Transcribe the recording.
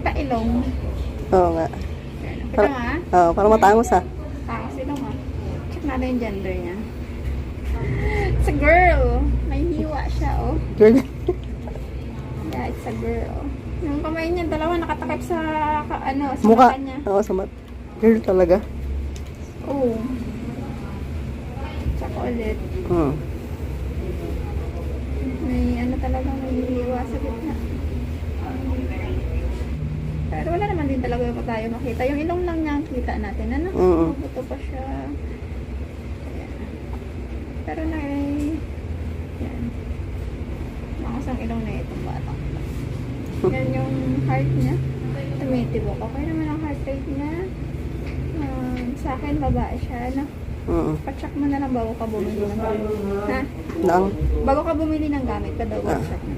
Pagka-ilong. Oo nga. Kita nga. Oo, para matangos ah. Tapos ilong ah. Check natin yung gender niya. It's a girl. May hiwa siya, oh. Girl. Yeah, it's a girl. Yung kamay niya, dalawa nakatakip sa, sa Mukha. mata niya. Oo, sa mat. Girl talaga. Oo. Tsaka ulit. Hmm. May talaga, may hiwa sa gitna. Pero wala naman din talaga yung tayo makita. Yung ilong lang niya ang kita natin. Ano? Buto pa siya. Ayan. Pero yan. Makasang ilong na itong batang. Yan yung heart niya. Tumitibok. Okay naman ang heart rate niya. Sa akin, babae siya. Ano? Pa-check mo na lang bago ka bumili ng gamit. Ha? Nang? Bago ka bumili ng gamit, pa-double check mo.